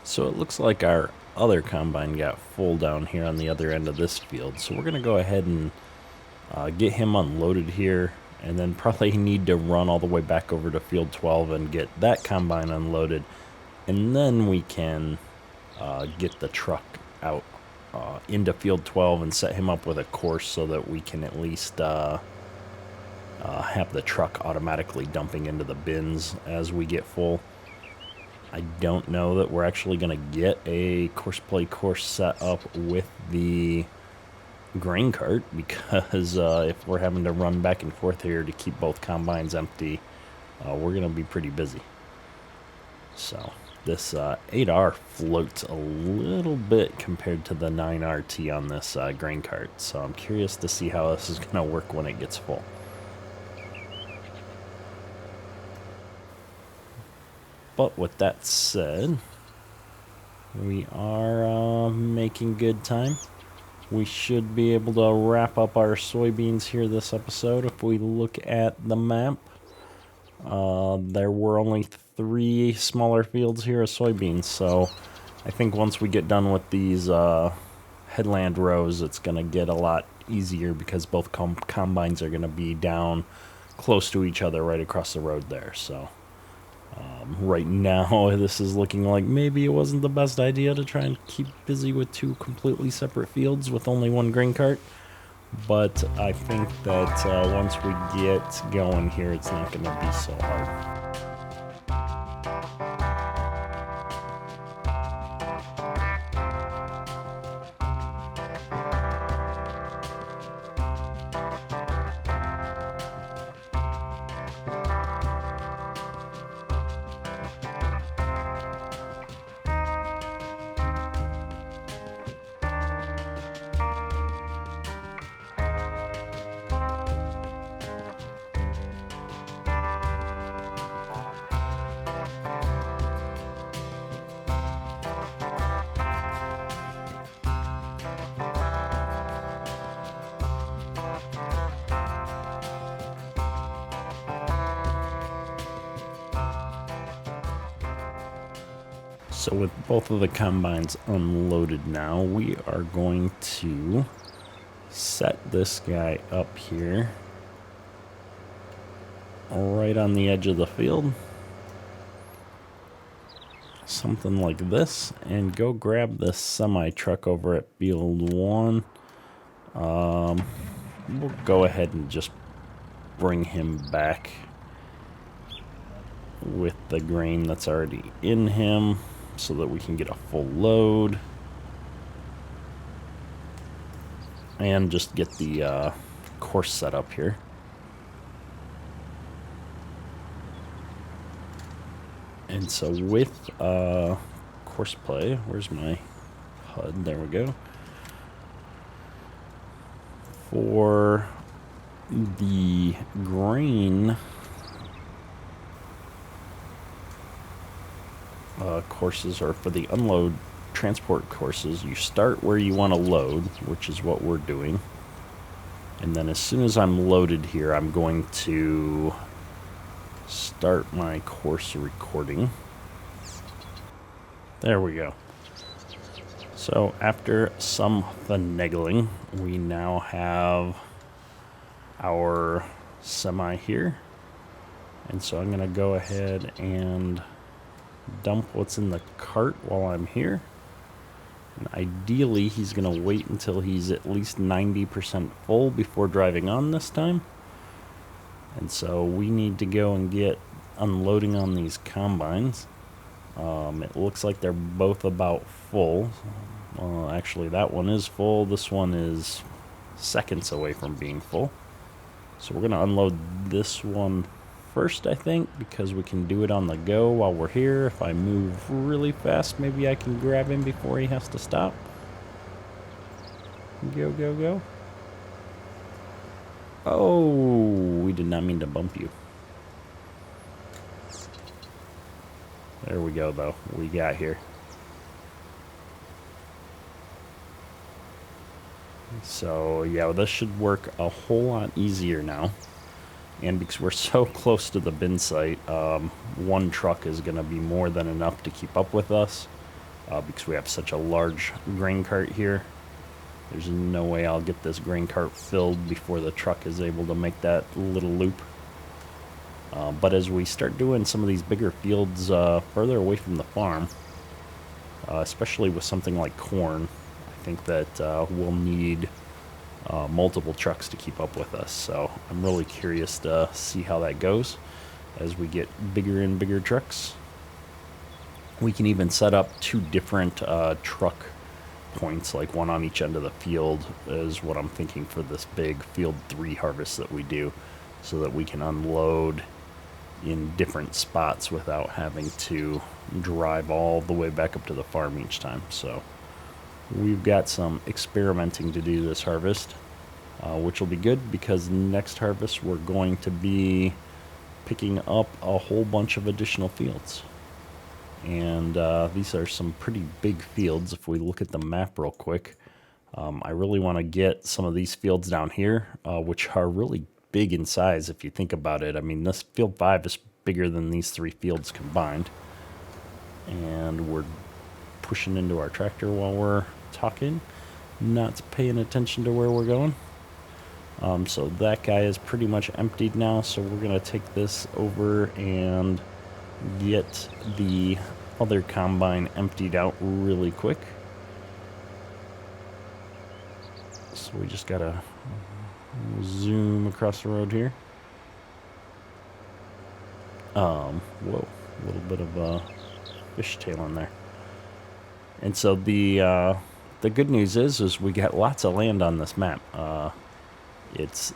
So it looks like our other combine got full down here on the other end of this field. So we're going to go ahead and get him unloaded here, and then probably need to run all the way back over to field 12 and get that combine unloaded. And then we can get the truck out into field 12 and set him up with a course so that we can at least have the truck automatically dumping into the bins as we get full. I don't know that we're actually going to get a Courseplay course set up with the grain cart, because if we're having to run back and forth here to keep both combines empty, we're going to be pretty busy. So this 8R floats a little bit compared to the 9RT on this grain cart, so I'm curious to see how this is going to work when it gets full. But with that said, we are making good time. We should be able to wrap up our soybeans here this episode. If we look at the map, there were only 3 smaller fields here of soybeans. So I think once we get done with these headland rows, it's going to get a lot easier because both combines are going to be down close to each other right across the road there. So right now, this is looking like maybe it wasn't the best idea to try and keep busy with 2 completely separate fields with only 1 grain cart. But I think that once we get going here, it's not going to be so hard. So with both of the combines unloaded now, we are going to set this guy up here right on the edge of the field. Something like this, and go grab this semi-truck over at field 1. We'll go ahead and just bring him back with the grain that's already in him, so that we can get a full load and just get the course set up here. And so with Courseplay, where's my HUD? There we go. For the grain courses, or for the unload transport courses, you start where you want to load, which is what we're doing. And then as soon as I'm loaded here, I'm going to start my course recording. There we go. So after some finagling, we now have our semi here. And so I'm going to go ahead and dump what's in the cart while I'm here. And ideally, he's going to wait until he's at least 90% full before driving on this time. And so we need to go and get unloading on these combines. It looks like they're both about full. Actually, that one is full. This one is seconds away from being full. So we're going to unload this one first, I think, because we can do it on the go while we're here. If I move really fast, maybe I can grab him before he has to stop. Go, go, go. Oh, we did not mean to bump you. There we go, though. We got here. So, yeah, this should work a whole lot easier now. And because we're so close to the bin site, 1 truck is going to be more than enough to keep up with us. because we have such a large grain cart here. There's no way I'll get this grain cart filled before the truck is able to make that little loop. But as we start doing some of these bigger fields further away from the farm, especially with something like corn, I think that we'll need multiple trucks to keep up with us. So I'm really curious to see how that goes as we get bigger and bigger trucks. We can even set up 2 different truck points, like one on each end of the field, is what I'm thinking for this big field 3 harvest that we do, so that we can unload in different spots without having to drive all the way back up to the farm each time. So we've got some experimenting to do this harvest, which will be good because next harvest we're going to be picking up a whole bunch of additional fields. And these are some pretty big fields. If we look at the map real quick, I really want to get some of these fields down here, which are really big in size if you think about it. I mean, this field 5 is bigger than these 3 fields combined. And we're pushing into our tractor while we're talking, not paying attention to where we're going. So that guy is pretty much emptied now, so we're going to take this over and get the other combine emptied out really quick. So we just gotta zoom across the road here. Whoa, a little bit of a fishtail in there. And so the good news is we got lots of land on this map. It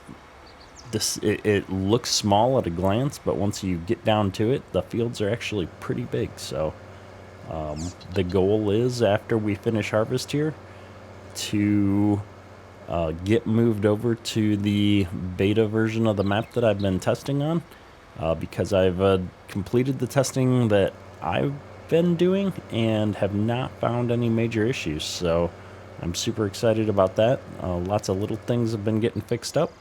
looks small at a glance, but once you get down to it, the fields are actually pretty big. So the goal is, after we finish harvest here, to get moved over to the beta version of the map that I've been testing on, because I've completed the testing that I've been doing and have not found any major issues. So I'm super excited about that. Lots of little things have been getting fixed up,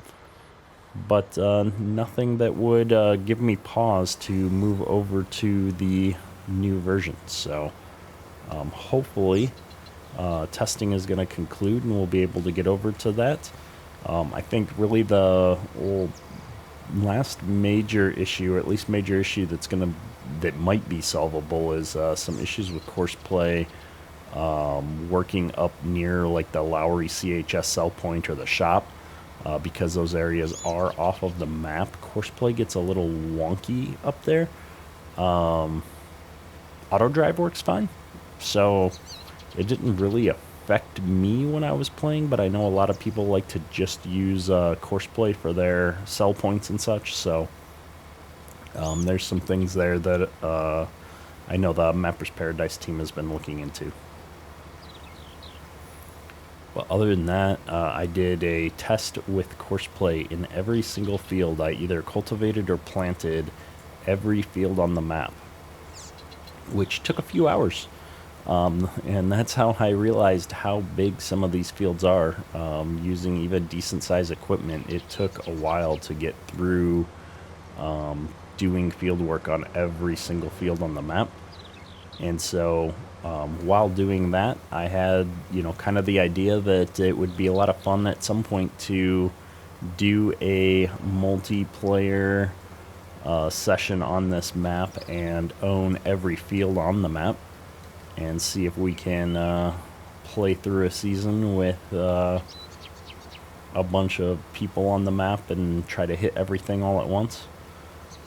but nothing that would give me pause to move over to the new version. So hopefully testing is going to conclude and we'll be able to get over to that. I think really the last major issue, or at least major issue that might be solvable, is some issues with Courseplay working up near like the Lowry CHS sell point or the shop. Because those areas are off of the map, Courseplay gets a little wonky up there. Auto drive works fine, so it didn't really affect me when I was playing, but I know a lot of people like to just use Courseplay for their sell points and such, so there's some things there that I know the Mappers Paradise team has been looking into. But other than that, I did a test with Courseplay in every single field. I either cultivated or planted every field on the map, which took a few hours. And that's how I realized how big some of these fields are. Using even decent sized equipment, it took a while to get through doing field work on every single field on the map. And so while doing that, I had, kind of the idea that it would be a lot of fun at some point to do a multiplayer session on this map and own every field on the map and see if we can play through a season with a bunch of people on the map and try to hit everything all at once.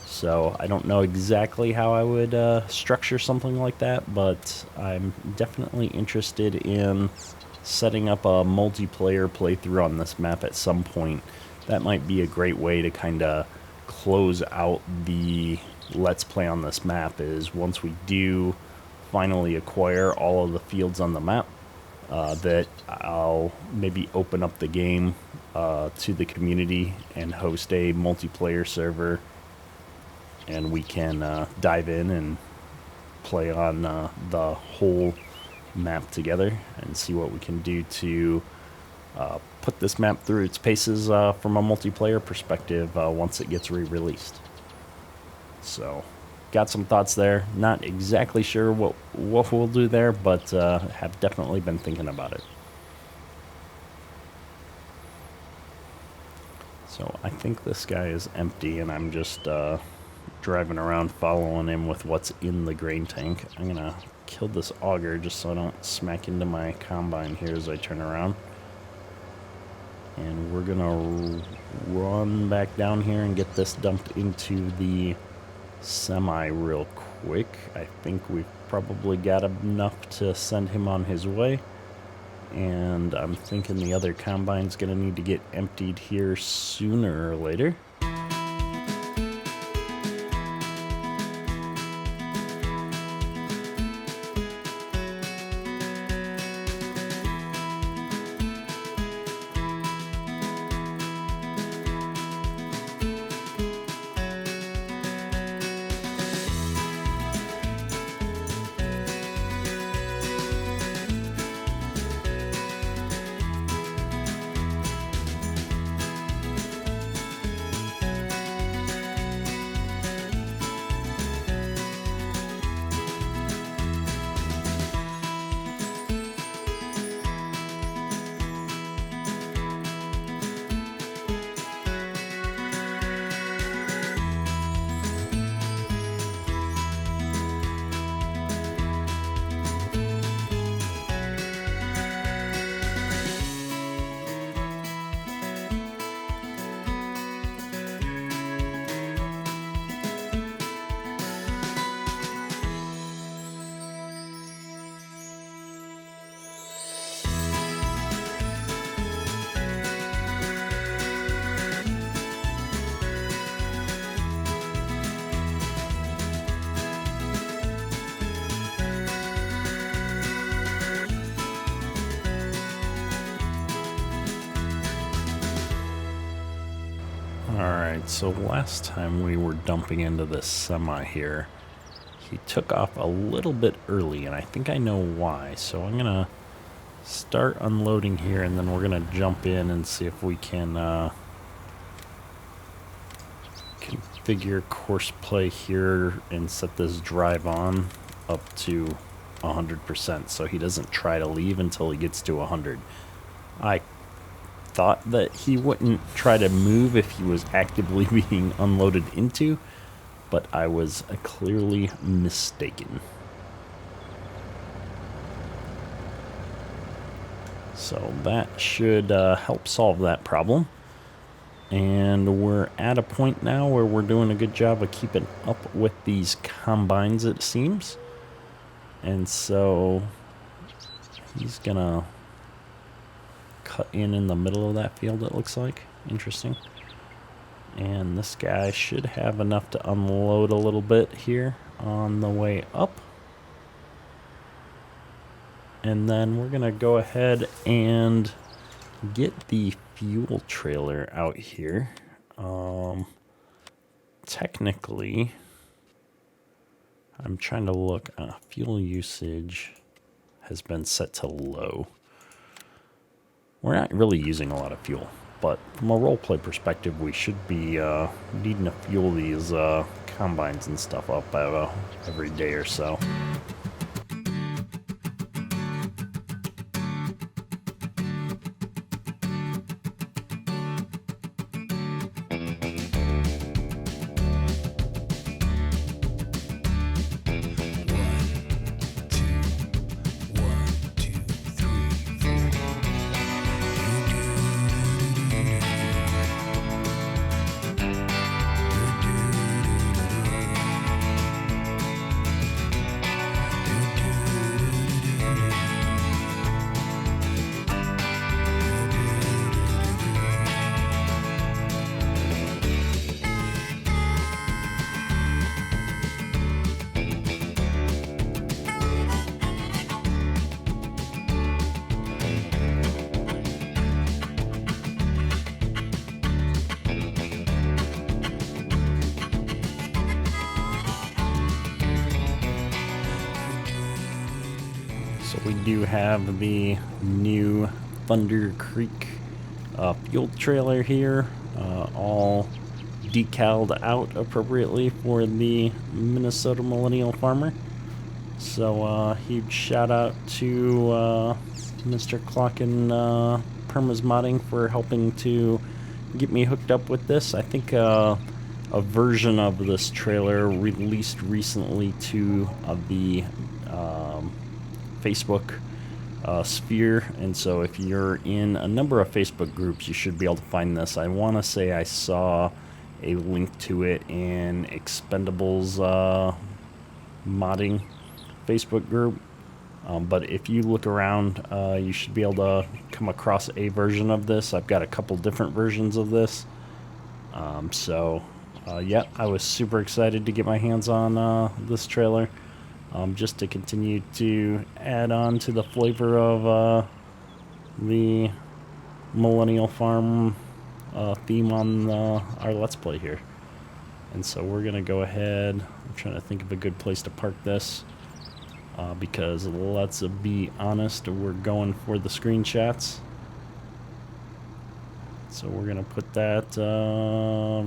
So I don't know exactly how I would structure something like that, but I'm definitely interested in setting up a multiplayer playthrough on this map at some point. That might be a great way to kind of close out the Let's Play on this map, is once we do finally acquire all of the fields on the map, that I'll maybe open up the game to the community and host a multiplayer server, and we can dive in and play on the whole map together and see what we can do to put this map through its paces from a multiplayer perspective once it gets re-released. So got some thoughts there. Not exactly sure what we'll do there, but have definitely been thinking about it. So I think this guy is empty, and I'm just driving around following him with what's in the grain tank. I'm gonna kill this auger just so I don't smack into my combine here as I turn around. And we're gonna run back down here and get this dumped into the semi real quick. I think we've probably got enough to send him on his way. And I'm thinking the other combine's gonna need to get emptied here sooner or later. Alright, so last time we were dumping into this semi here, he took off a little bit early, and I think I know why. So I'm going to start unloading here, and then we're going to jump in and see if we can configure Courseplay here and set this drive on up to 100% so he doesn't try to leave until he gets to 100. I thought that he wouldn't try to move if he was actively being unloaded into, but I was clearly mistaken. So that should help solve that problem. And we're at a point now where we're doing a good job of keeping up with these combines, it seems. And so he's gonna cut in the middle of that field, it looks like. Interesting. And this guy should have enough to unload a little bit here on the way up. And then we're gonna go ahead and get the fuel trailer out here. Technically, I'm trying to look. Fuel usage has been set to low. We're not really using a lot of fuel, but from a roleplay perspective, we should be needing to fuel these combines and stuff up every day or so. So we do have the new Thunder Creek fuel trailer here, all decaled out appropriately for the Minnesota Millennial Farmer. So huge shout out to Mr. Clock and Perma's Modding for helping to get me hooked up with this. I think a version of this trailer released recently to the Facebook sphere, and so if you're in a number of Facebook groups, you should be able to find this. I want to say I saw a link to it in Expendables modding Facebook group, but if you look around, you should be able to come across a version of this. I've got a couple different versions of this, yeah, I was super excited to get my hands on this trailer. Just to continue to add on to the flavor of the Millennial Farm theme on our Let's Play here. And so we're going to go ahead. I'm trying to think of a good place to park this because let's be honest, we're going for the screenshots. So we're going to put that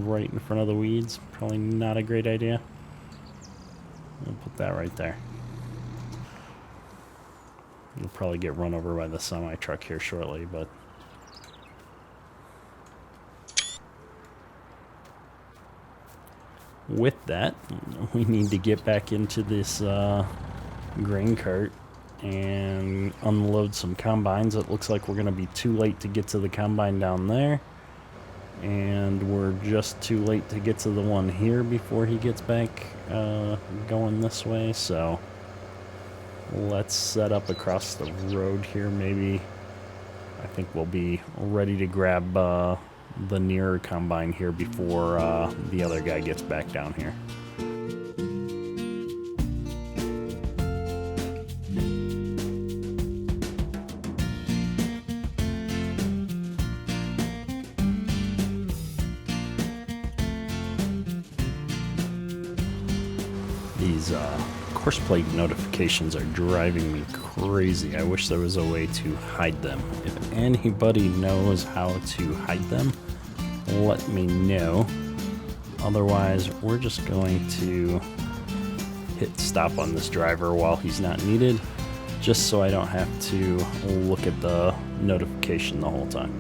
right in front of the weeds. Probably not a great idea. We'll put that right there. You'll probably get run over by the semi truck here shortly, but with that, we need to get back into this grain cart and unload some combines. It looks like we're going to be too late to get to the combine down there, and we're just too late to get to the one here before he gets back going this way. So let's set up across the road here. Maybe I think we'll be ready to grab the nearer combine here before the other guy gets back down here. These Courseplay notifications are driving me crazy. I wish there was a way to hide them. If anybody knows how to hide them, let me know. Otherwise, we're just going to hit stop on this driver while he's not needed, just so I don't have to look at the notification the whole time.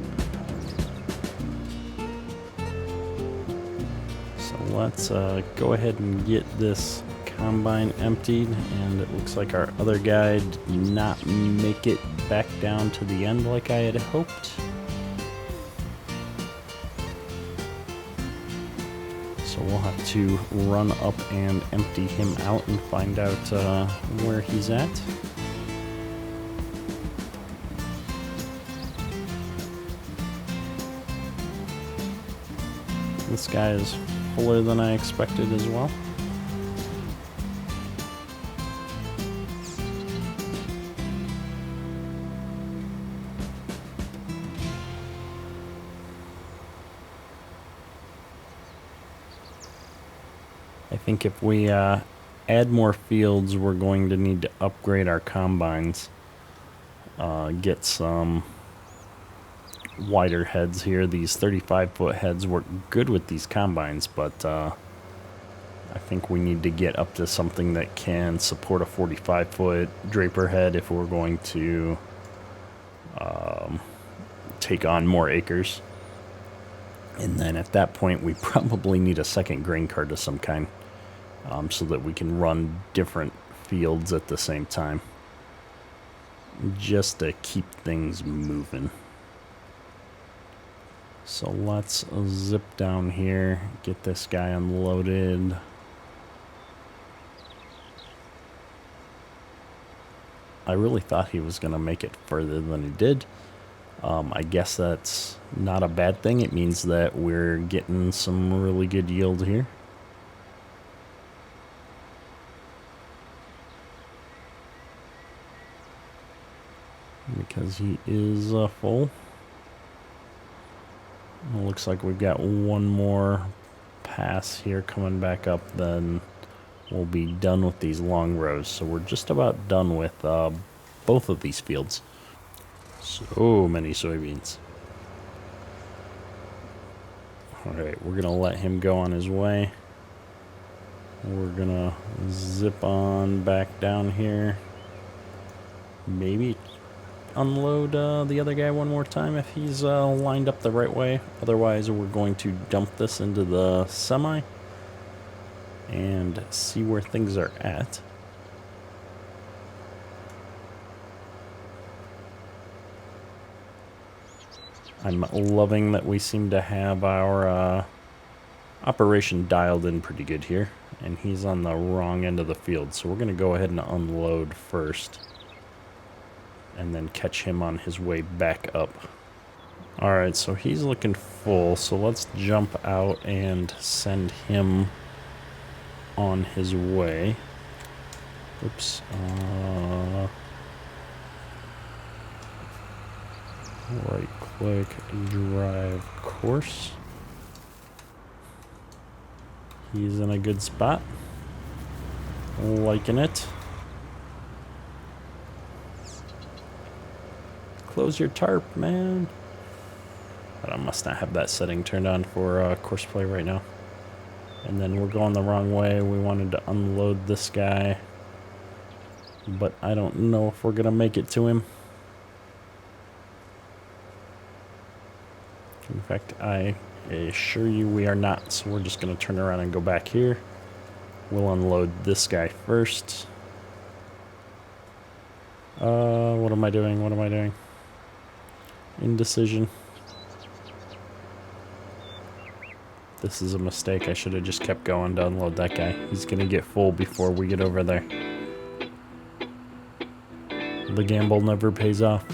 So let's go ahead and get this combine emptied, and it looks like our other guy did not make it back down to the end like I had hoped. So we'll have to run up and empty him out and find out where he's at. This guy is fuller than I expected as well. I think if we add more fields, we're going to need to upgrade our combines. Get some wider heads here. These 35-foot heads work good with these combines, but I think we need to get up to something that can support a 45-foot draper head if we're going to take on more acres. And then at that point, we probably need a second grain cart of some kind, so that we can run different fields at the same time, just to keep things moving. So let's zip down here, get this guy unloaded. I really thought he was going to make it further than he did. I guess that's not a bad thing. It means that we're getting some really good yield here. Because he is full. It looks like we've got one more pass here coming back up, then we'll be done with these long rows. So we're just about done with both of these fields. So many soybeans. Alright, we're gonna let him go on his way. We're gonna zip on back down here. Maybe unload the other guy one more time if he's lined up the right way. Otherwise, we're going to dump this into the semi and see where things are at. I'm loving that we seem to have our operation dialed in pretty good here, and he's on the wrong end of the field, so we're going to go ahead and unload first and then catch him on his way back up. Alright, so he's looking full, so let's jump out and send him on his way. Oops. Right click, drive course. He's in a good spot. Liking it. Close your tarp, man. But I must not have that setting turned on for Courseplay right now. And then we're going the wrong way. We wanted to unload this guy, but I don't know if we're gonna make it to him. In fact, I assure you we are not, so we're just gonna turn around and go back here. We'll unload this guy first. What am I doing? What am I doing? Indecision. This is a mistake. I should have just kept going to unload that guy. He's gonna get full before we get over there. The gamble never pays off.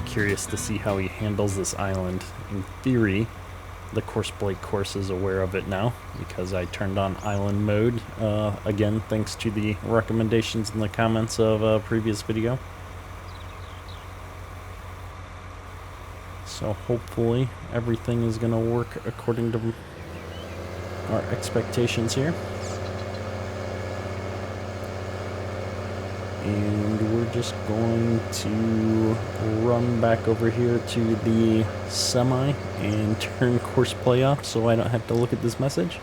Curious to see how he handles this island. In theory, the Courseplay course is aware of it now because I turned on island mode, again thanks to the recommendations in the comments of a previous video. So hopefully everything is going to work according to our expectations here. And we're just going to run back over here to the semi and turn Courseplay off so I don't have to look at this message.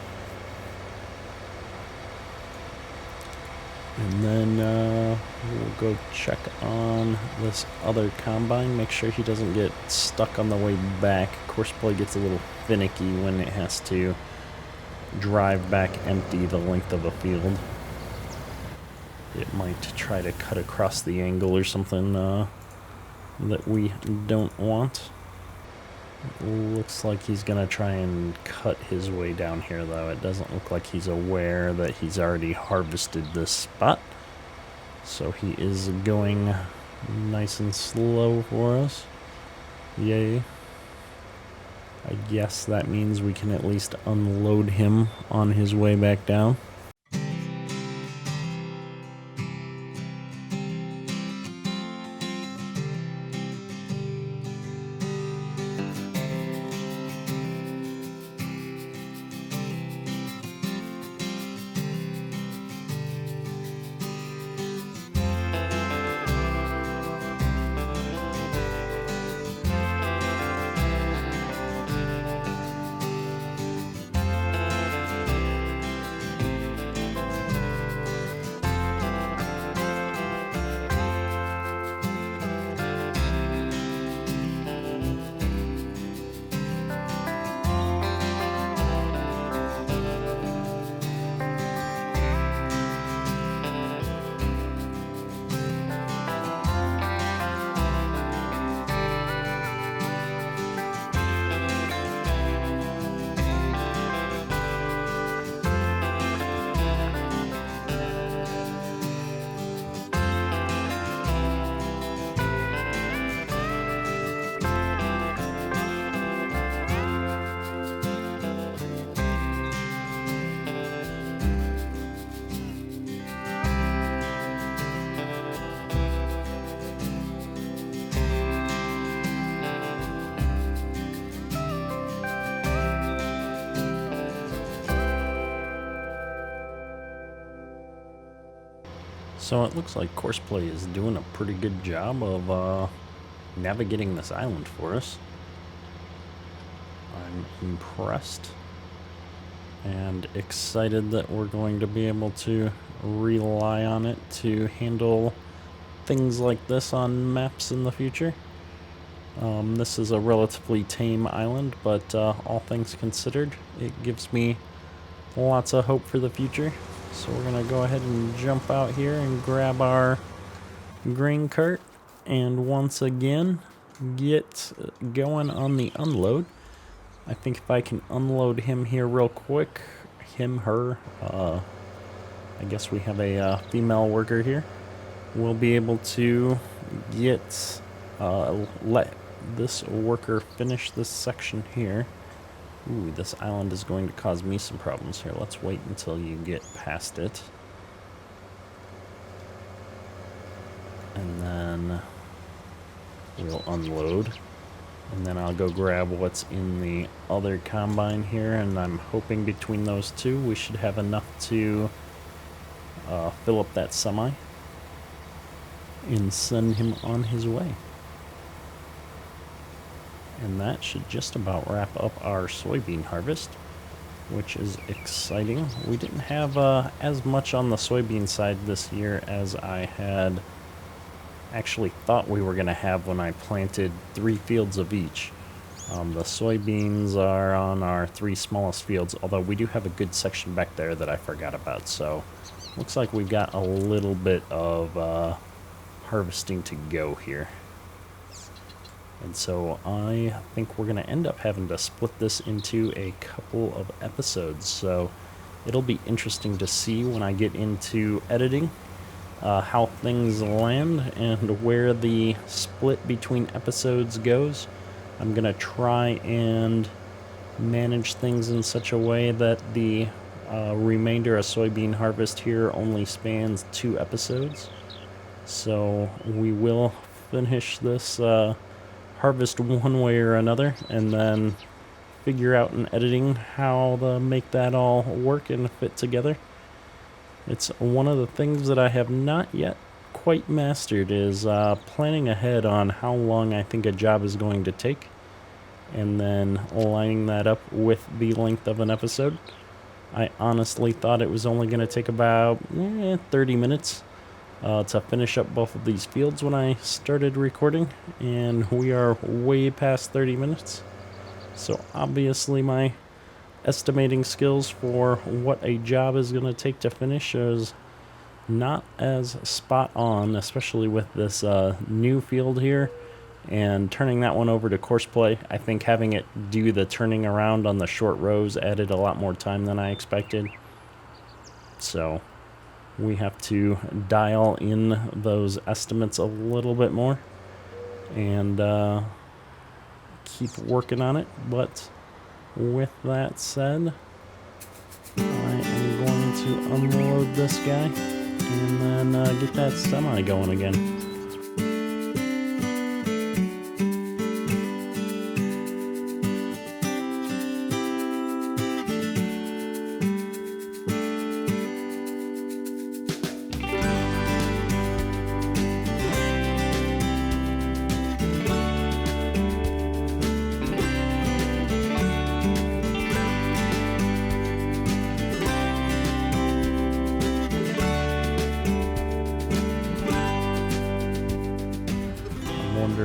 And then we'll go check on this other combine, make sure he doesn't get stuck on the way back. Courseplay gets a little finicky when it has to drive back empty the length of a field. It might try to cut across the angle or something that we don't want. Looks like he's gonna try and cut his way down here though. It doesn't look like he's aware that he's already harvested this spot. So he is going nice and slow for us. Yay. I guess that means we can at least unload him on his way back down. So it looks like Courseplay is doing a pretty good job of navigating this island for us. I'm impressed and excited that we're going to be able to rely on it to handle things like this on maps in the future. This is a relatively tame island, but all things considered, it gives me lots of hope for the future. So we're going to go ahead and jump out here and grab our grain cart and once again get going on the unload. I think if I can unload him here real quick, her, I guess we have a female worker here, we'll be able to get, let this worker finish this section here. Ooh, this island is going to cause me some problems here. Let's wait until you get past it. And then we'll unload. And then I'll go grab what's in the other combine here. And I'm hoping between those two we should have enough to fill up that semi and send him on his way. And that should just about wrap up our soybean harvest, which is exciting. We didn't have as much on the soybean side this year as I had actually thought we were going to have when I planted 3 fields of each. The soybeans are on our 3 smallest fields, although we do have a good section back there that I forgot about. So looks like we've got a little bit of harvesting to go here. And so I think we're going to end up having to split this into a couple of episodes. So it'll be interesting to see when I get into editing how things land and where the split between episodes goes. I'm going to try and manage things in such a way that the remainder of soybean harvest here only spans 2 episodes. So we will finish this harvest one way or another, and then figure out in editing how to make that all work and fit together. It's one of the things that I have not yet quite mastered is planning ahead on how long I think a job is going to take, and then lining that up with the length of an episode. I honestly thought it was only going to take about 30 minutes to finish up both of these fields when I started recording, and we are way past 30 minutes. So obviously my estimating skills for what a job is going to take to finish is not as spot on, especially with this new field here and turning that one over to Courseplay. I think having it do the turning around on the short rows added a lot more time than I expected. So we have to dial in those estimates a little bit more and keep working on it. But with that said, I am going to unload this guy and then get that semi going again.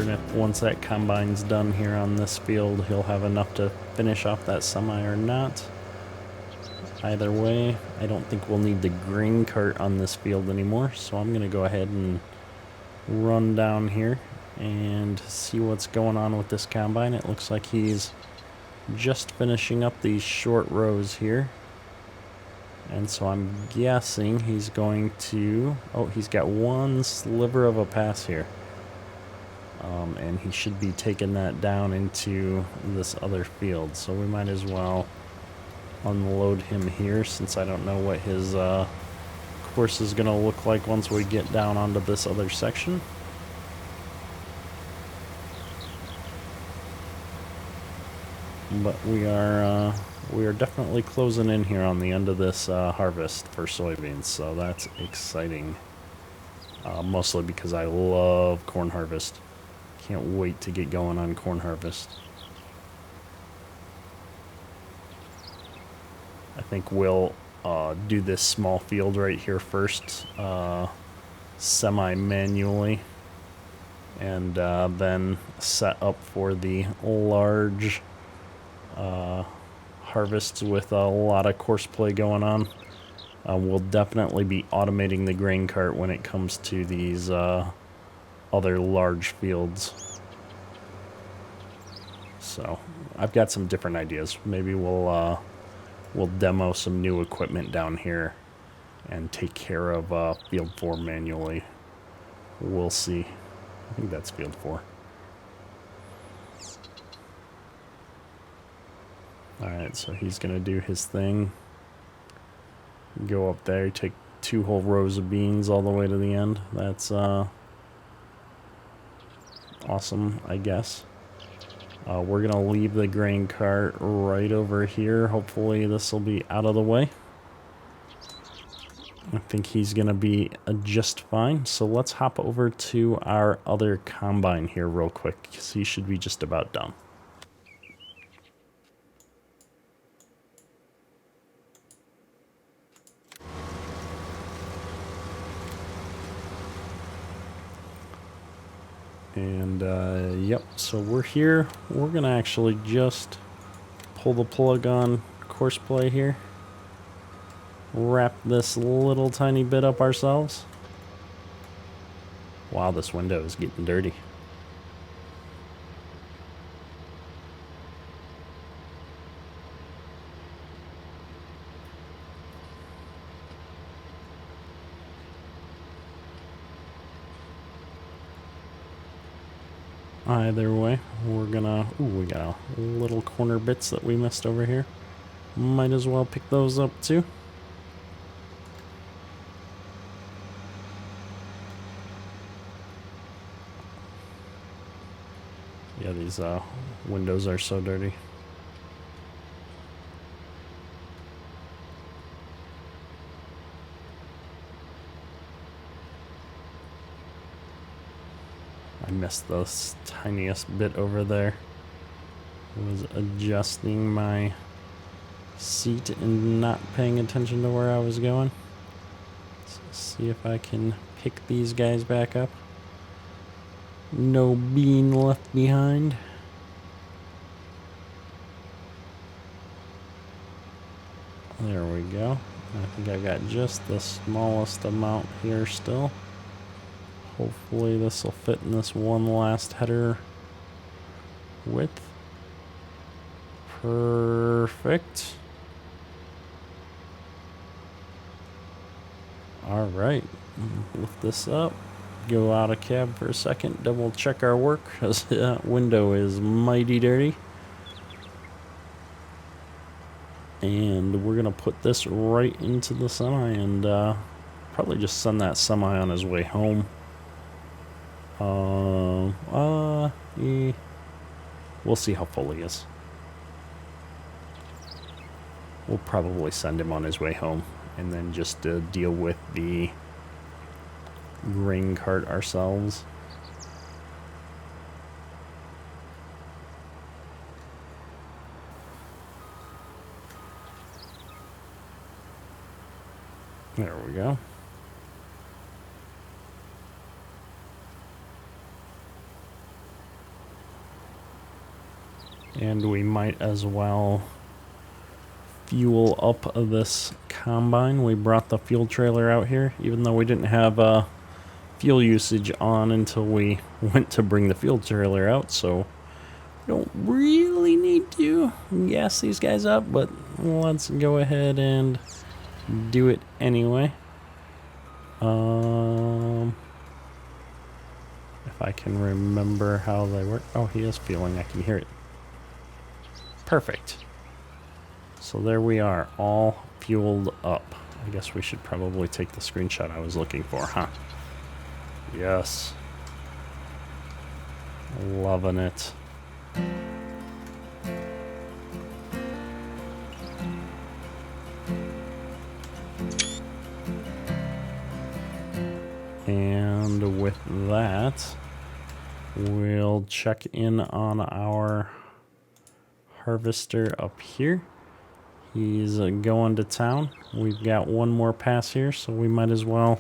If once that combine's done here on this field, he'll have enough to finish off that semi or not. Either way, I don't think we'll need the grain cart on this field anymore, so I'm going to go ahead and run down here and see what's going on with this combine. It looks like he's just finishing up these short rows here. And so I'm guessing he's going to... Oh, he's got one sliver of a pass here. And he should be taking that down into this other field. So we might as well unload him here, since I don't know what his course is going to look like once we get down onto this other section. But we are definitely closing in here on the end of this harvest for soybeans, so that's exciting. mostly because I love corn harvest. Can't wait to get going on corn harvest. I think we'll do this small field right here first, semi-manually, and then set up for the large harvests with a lot of courseplay going on. We'll definitely be automating the grain cart when it comes to these other large fields. So I've got some different ideas. Maybe we'll demo some new equipment down here and take care of field 4 manually. We'll see. I think that's field 4. Alright, so he's gonna do his thing. Go up there, take 2 whole rows of beans all the way to the end. That's awesome, I guess. We're gonna leave the grain cart right over here. Hopefully this will be out of the way. I think he's gonna be just fine. So let's hop over to our other combine here real quick, because he should be just about done. And yep, so we're here. We're gonna actually just pull the plug on Courseplay here. Wrap this little tiny bit up ourselves. Wow, this window is getting dirty. Either way, we're gonna... Ooh, we got little corner bits that we missed over here. Might as well pick those up too. Yeah, these windows are so dirty. I missed the tiniest bit over there. I was adjusting my seat and not paying attention to where I was going. So see if I can pick these guys back up. No bean left behind. There we go. I think I got just the smallest amount here still. Hopefully this will fit in this one last header width. Perfect. All right, lift this up, go out of cab for a second, double check our work, because that window is mighty dirty. And we're gonna put this right into the semi and probably just send that semi on his way home. Yeah. We'll see how full he is. We'll probably send him on his way home and then just deal with the grain cart ourselves. There we go. And we might as well fuel up this combine. We brought the fuel trailer out here, even though we didn't have fuel usage on until we went to bring the fuel trailer out, so we don't really need to gas these guys up, but let's go ahead and do it anyway. If I can remember how they work. Oh, he is fueling. I can hear it. Perfect. So there we are, all fueled up. I guess we should probably take the screenshot I was looking for, huh? Yes. Loving it. And And with that, we'll check in on our harvester up here. He's going to town. We've got one more pass here, so we might as well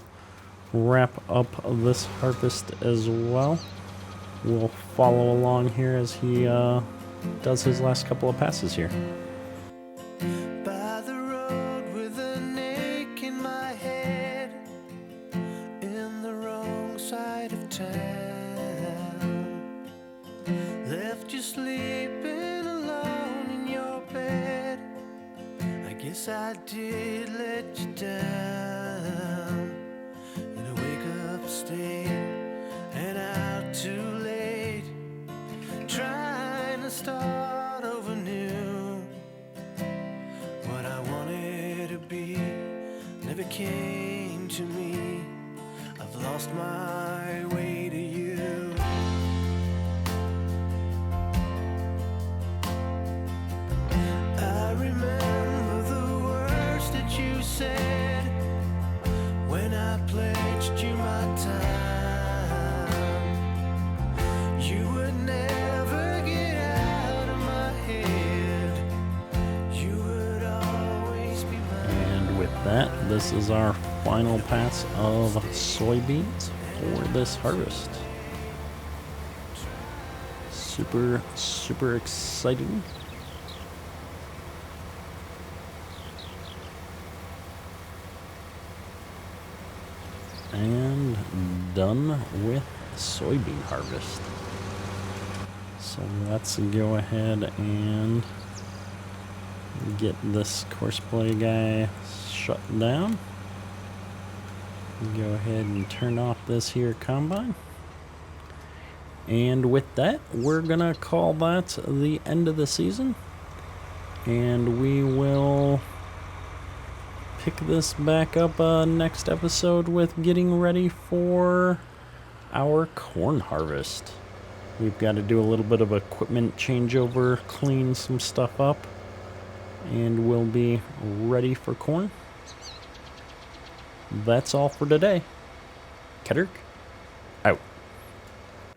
wrap up this harvest as well. We'll follow along here as he does his last couple of passes here. By the road with an ache in my head, in the wrong side of town, left you sleeping alone in your bed. I guess I did let you down, in a wake-up state and out too late, trying to start over new. What I wanted to be never came to me. I've lost my way to you. I remember the words that you said when I pledged you my time. You would never get out of my head. You would always be mine. And with that, this is our final pass of soybeans for this harvest. Super, super exciting. And done with soybean harvest. So let's go ahead and get this Courseplay guy shut down. Go ahead and turn off this here combine. And with that, we're gonna call that the end of the season. And we will pick this back up next episode with getting ready for our corn harvest. We've got to do a little bit of equipment changeover, clean some stuff up, and we'll be ready for corn. That's all for today. Kedurk.